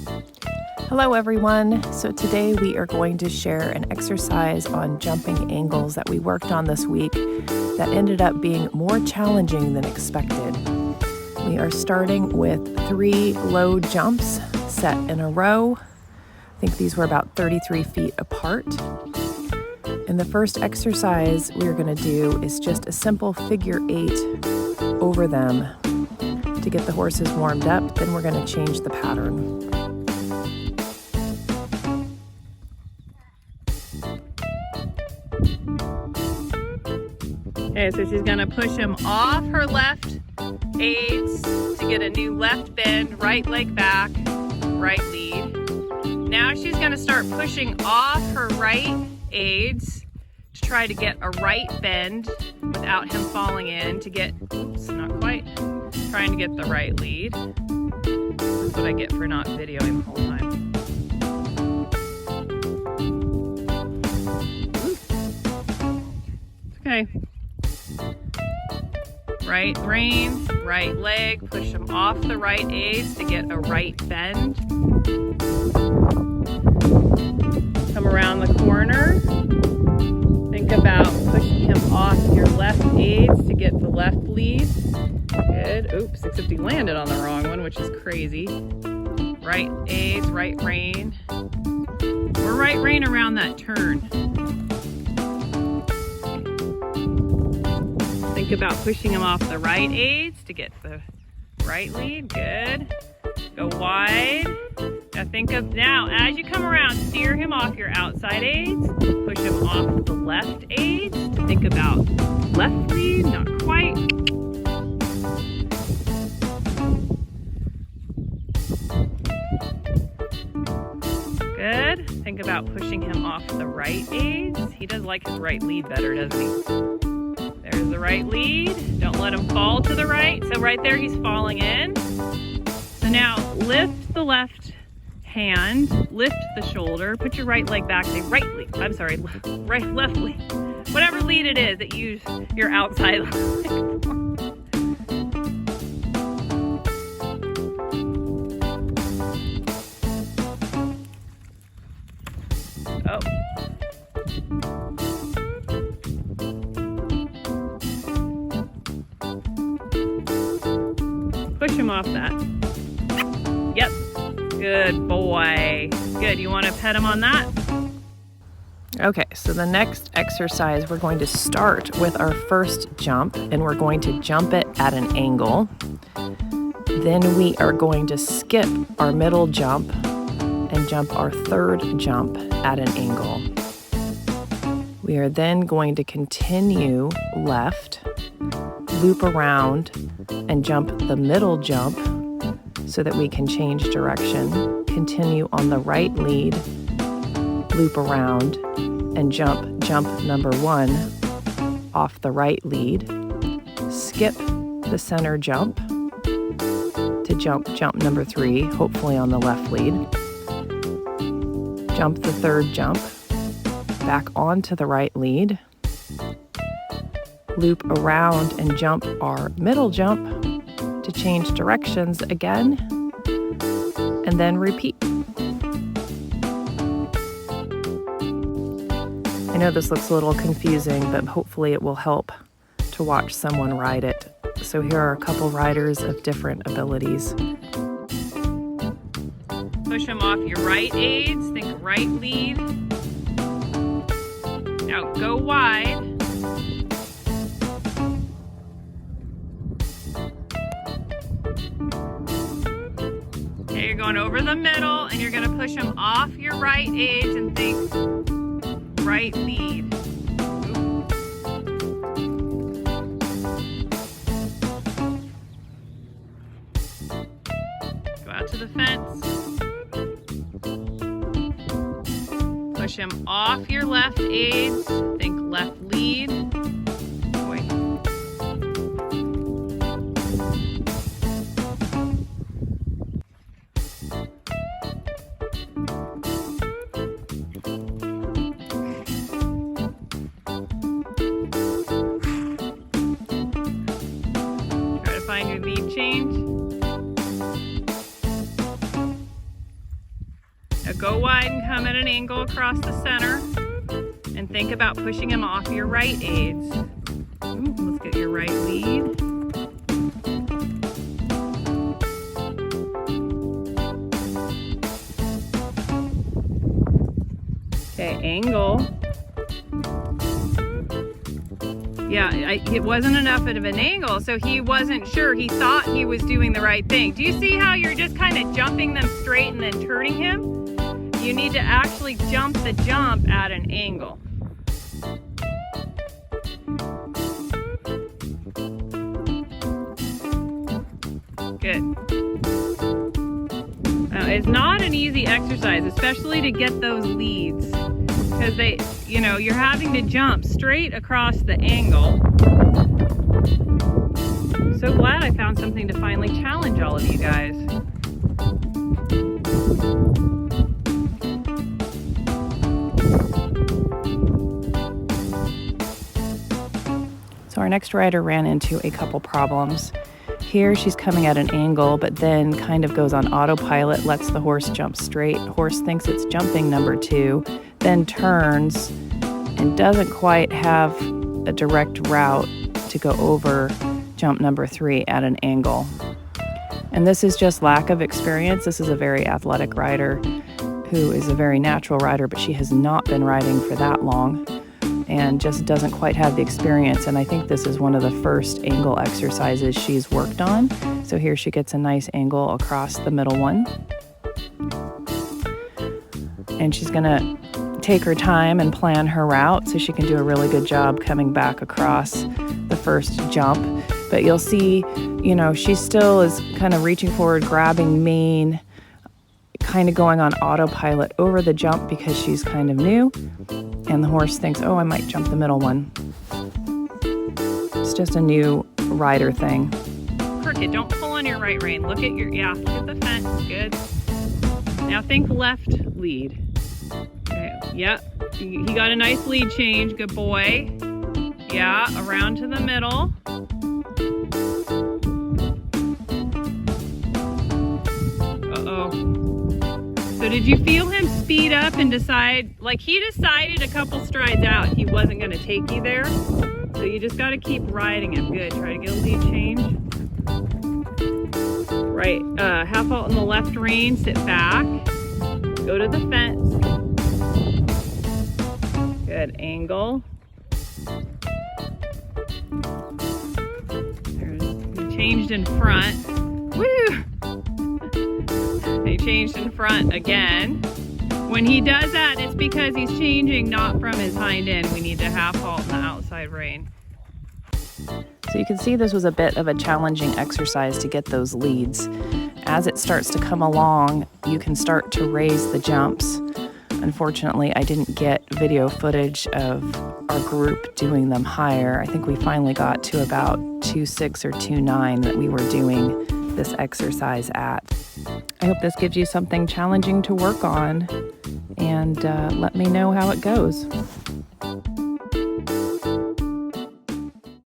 Hello everyone. So today we are going to share an exercise on jumping angles that we worked on this week that ended up being more challenging than expected. We are starting with 3 low jumps set in a row. I think these were about 33 feet apart. And the first exercise we're going to do is just a simple figure 8 over them to get the horses warmed up. Then we're going to change the pattern. Okay, so she's gonna push him off her left aids to get a new left bend, right leg back, right lead. Now she's gonna start pushing off her right aids to try to get a right bend without him falling in to get, oops, not quite, trying to get the right lead. That's what I get for not videoing the whole time. Okay. Right rein, right leg, push him off the right aids to get a right bend. Come around the corner. Think about pushing him off your left aids to get the left lead. Good. Oops, except he landed on the wrong one, which is crazy. Right aids, right rein. Or right rein around that turn. Think about pushing him off the right aids to get the right lead. Good. Go wide. Now think of, now as you come around, steer him off your outside aids. Push him off the left aids. Think about left lead, not quite. Good. Think about pushing him off the right aids. He does like his right lead better, doesn't he? There's the right lead. Don't let him fall to the right. So right there, he's falling in. So now lift the left hand, lift the shoulder, put your right leg back, say right lead. I'm sorry, left lead. Whatever lead it is that you use your outside leg for. Oh. Push him off that. Yep. Good boy. Good. You want to pet him on that? Okay, so the next exercise, we're going to start with our first jump, and we're going to jump it at an angle. Then we are going to skip our middle jump and jump our third jump at an angle. We are then going to continue left, loop around, and jump the middle jump so that we can change direction. Continue on the right lead, loop around, and jump number 1 off the right lead. Skip the center jump to jump number 3, hopefully on the left lead. Jump the third jump, back onto the right lead. Loop around and jump our middle jump to change directions again, and then repeat. I know this looks a little confusing, but hopefully it will help to watch someone ride it. So here are a couple riders of different abilities. Push him off your right aids, think right lead. Now go wide. Okay, you're going over the middle and you're going to push him off your right aids and think right lead. Go out to the fence. Push him off your left aids, think left lead. Boy. Try to find your lead change. Now go wide and come at an angle across the center. And think about pushing him off your right aids. Ooh, let's get your right lead. Okay, angle. Yeah, it wasn't enough of an angle, so he wasn't sure. He thought he was doing the right thing. Do you see how you're just kind of jumping them straight and then turning him? You need to actually jump the jump at an angle. Good. Now, it's not an easy exercise, especially to get those leads, because you're having to jump straight across the angle. So glad I found something to finally challenge all of you guys. So our next rider ran into a couple problems. Here she's coming at an angle, but then kind of goes on autopilot, lets the horse jump straight. Horse thinks it's jumping number 2, then turns and doesn't quite have a direct route to go over jump number 3 at an angle. And this is just lack of experience. This is a very athletic rider who is a very natural rider, but she has not been riding for that long and just doesn't quite have the experience. And I think this is one of the first angle exercises she's worked on. So here she gets a nice angle across the middle one. And she's gonna take her time and plan her route so she can do a really good job coming back across the first jump. But you'll see, she still is kind of reaching forward, grabbing mane, kind of going on autopilot over the jump because she's kind of new. And the horse thinks, oh, I might jump the middle one. It's just a new rider thing. Crooked, don't pull on your right rein. Look at the fence, good. Now think left lead. Okay, yep, he got a nice lead change, good boy. Yeah, around to the middle. So did you feel him speed up and decide, he decided a couple strides out he wasn't going to take you there? So you just got to keep riding him. Good. Try to get a lead change. Right. Half halt in the left rein. Sit back. Go to the fence. Good. Angle. He changed in front. Woo! He changed in front again. When he does that, it's because he's changing not from his hind end. We need to half halt in the outside rein. So you can see this was a bit of a challenging exercise to get those leads. As it starts to come along, you can start to raise the jumps. Unfortunately, I didn't get video footage of our group doing them higher. I think we finally got to about 2.6 or 2.9 that we were doing this exercise at. I hope this gives you something challenging to work on, and let me know how it goes.